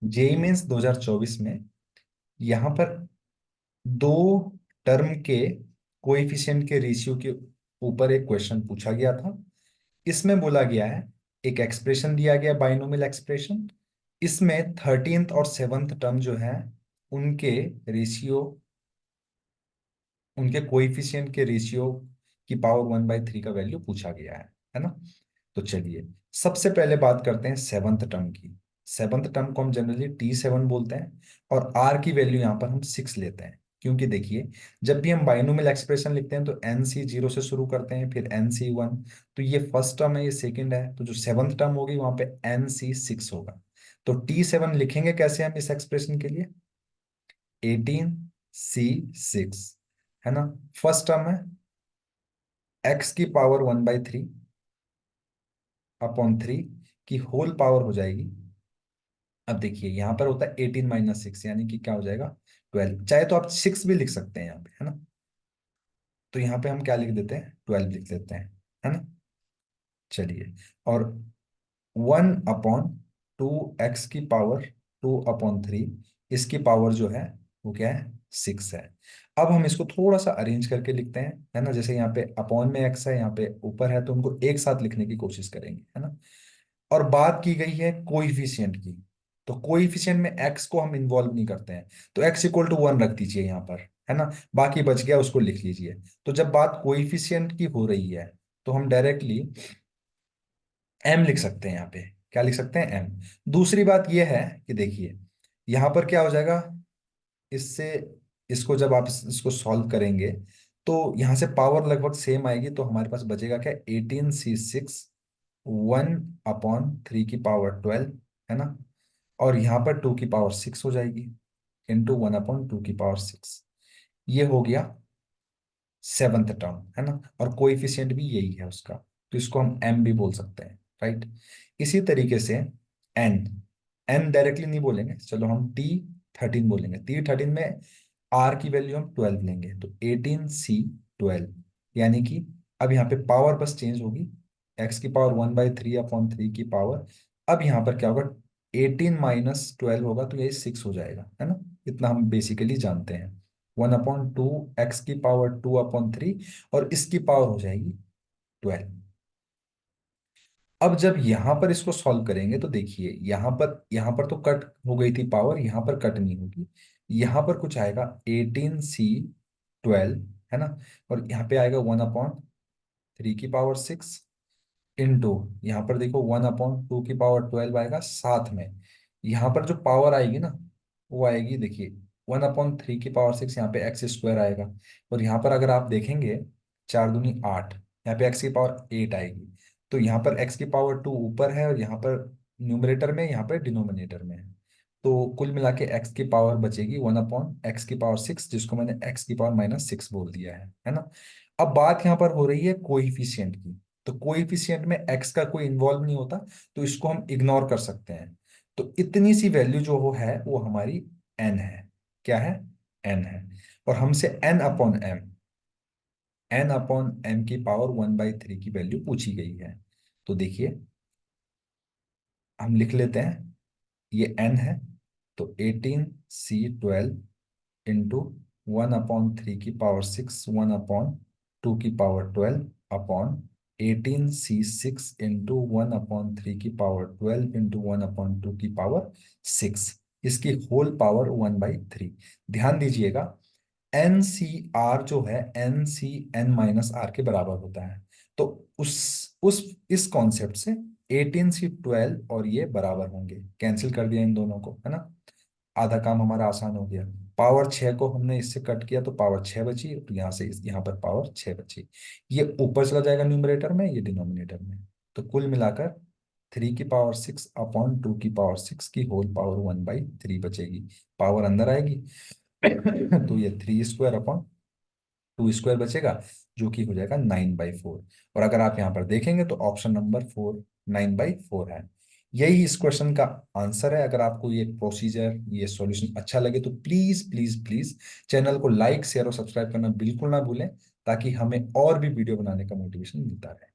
JEE mains 2024 में यहाँ पर दो टर्म के कोएफिशिएंट के रेशियो के ऊपर एक क्वेश्चन पूछा गया था। इसमें बोला गया है, एक एक्सप्रेशन दिया गया, बाइनोमियल एक्सप्रेशन। इसमें 13th और 7th टर्म जो है उनके रेशियो, उनके कोएफिशिएंट के रेशियो की पावर 1/3 का वैल्यू पूछा गया है ना। तो चलिए सबसे पहले बात करते हैं सेवंथ टर्म की। सेवंथ टर्म को हम जनरली T7 बोलते हैं और R की वैल्यू यहाँ पर हम 6 लेते हैं, क्योंकि देखिए जब भी हम बाइनोमियल एक्सप्रेशन लिखते हैं तो NC 0 से शुरू करते हैं, फिर NC 1। तो ये फर्स्ट टर्म है, ये सेकंड है, तो जो सेवंथ टर्म होगी वहां पे NC 6 होगा। तो T7 लिखेंगे कैसे हम इस एक्सप्रेशन के लिए? 18C6 है ना। फर्स्ट टर्म है x की पावर 1/3 अपॉन 3 की होल पावर हो जाएगी। अब देखिए यहाँ पर होता है 18 - 6, यानी कि क्या हो जाएगा? 12। चाहे तो आप 6 भी लिख सकते हैं यहाँ पे, है ना। तो यहाँ पे हम क्या लिख देते हैं? 12 लिख देते हैं, है ना। चलिए, और 1/2 x की पावर 2/3, इसकी पावर जो है वो क्या है? 6 है। अब हम इसको थोड़ा सा अरेंज करके लिखते हैं, है ना। जैसे यहाँ पे अपॉन में x है, यहाँ पे ऊपर है, तो उनको एक साथ लिखने की कोशिश करेंगे, है ना। और बात की गई है कोइफिशिएंट की, तो कोइफिशिएंट में x को हम इन्वॉल्व नहीं करते हैं, तो x इक्वल टू 1 रख दीजिए यहाँ पर, है ना। बाकी बच गया उसको लिख लीजिए। तो जब बात कोइफिशिएंट की हो रही है तो हम डायरेक्टली m लिख सकते हैं यहाँ पे। क्या लिख सकते हैं? m। दूसरी बात यह है कि देखिए यहाँ पर क्या हो जाएगा, इससे इसको जब आप इसको सॉल्व करेंगे तो यहाँ से पावर लगभग सेम आएगी, तो हमारे पास बचेगा क्या? 18C6 1/3 की पावर 12, है ना। और यहाँ पर 2 की पावर 6 हो जाएगी, इंटू 1/2 की पावर 6। ये हो गया सेवंथ टर्म, है ना। और कोएफिशिएंट भी यही है उसका, तो इसको हम m भी बोल सकते हैं, राइट। इसी तरीके से n, n डायरेक्टली नहीं बोलेंगे, चलो हम T13 बोलेंगे। T13 में r की वैल्यू हम 12 लेंगे, तो 18C12, यानी कि अब यहाँ पे पावर बस चेंज होगी, x की पावर 1/3/3 की पावर। अब यहाँ पर क्या होगा? 18 - 12 होगा, तो यही 6 हो जाएगा, है ना। इतना हम बेसिकली जानते हैं। 1/2 x की पावर 2/3, और इसकी पावर हो जाएगी 12। अब जब यहां पर इसको सॉल्व करेंगे तो देखिए यहाँ पर तो कट हो गई थी पावर, यहाँ पर कट नहीं होगी। यहाँ पर कुछ आएगा 18C12, है ना। और यहाँ पे आएगा 1/3 की पावर 6, इंटू यहाँ पर देखो 1/2 की पावर 12 आएगा साथ में। यहाँ पर जो पावर आएगी ना वो आएगी, देखिए 1/3 की पावर 6, यहाँ पे एक्स स्क्वायर आएगा। और यहाँ पर अगर आप देखेंगे 4 दूनी 8, यहाँ पे एक्स की पावर 8 आएगी। तो यहाँ पर एक्स की पावर 2 ऊपर है, और यहाँ पर न्यूमरेटर में, यहाँ पर डिनोमिनेटर में है। तो कुल मिला के एक्स की पावर बचेगी 1/x की पावर 6, जिसको मैंने एक्स की पावर -6 बोल दिया है ना। अब बात यहाँ पर हो रही है कोइफिशिएंट की, तो कोएफिशिएंट में x का कोई इन्वॉल्व नहीं होता, तो इसको हम इग्नोर कर सकते हैं। तो इतनी सी वैल्यू जो वो है वो हमारी n है। क्या है? n है। और हमसे n/m की पावर 1/3 की वैल्यू पूछी गई है। तो देखिए हम लिख लेते हैं, ये n है, तो 18C12 इंटू 1/3 की पावर 6, 1/2 की पावर 12 अपॉन 18C6 इंटू 1/3 की पावर 12 इंटू 1/2 की पावर 6, इसकी होल पावर 1/3। ध्यान दीजिएगा, एन सी आर जो है NC n - r के बराबर होता है। तो उस इस कॉन्सेप्ट से 18C12 और ये बराबर होंगे, कैंसिल कर दिया इन दोनों को, है ना। आधा काम हमारा आसान हो गया। पावर 6 को हमने इससे कट किया तो पावर 6 बची, तो यहाँ से यहाँ पर पावर 6 बची। ये ऊपर चला जाएगा न्यूमरेटर में, ये डिनोमिनेटर में। तो कुल मिलाकर 3 की पावर 6/2 की पावर 6 की होल पावर 1/3 बचेगी। पावर अंदर आएगी तो ये 3² अपॉन 2² बचेगा, जो कि हो जाएगा 9/4। और अगर आप यहाँ पर देखेंगे तो ऑप्शन नंबर 4 9/4 है। यही इस क्वेश्चन का आंसर है। अगर आपको ये प्रोसीजर, ये सॉल्यूशन अच्छा लगे तो प्लीज प्लीज प्लीज चैनल को लाइक शेयर और सब्सक्राइब करना बिल्कुल ना भूलें, ताकि हमें और भी वीडियो बनाने का मोटिवेशन मिलता रहे।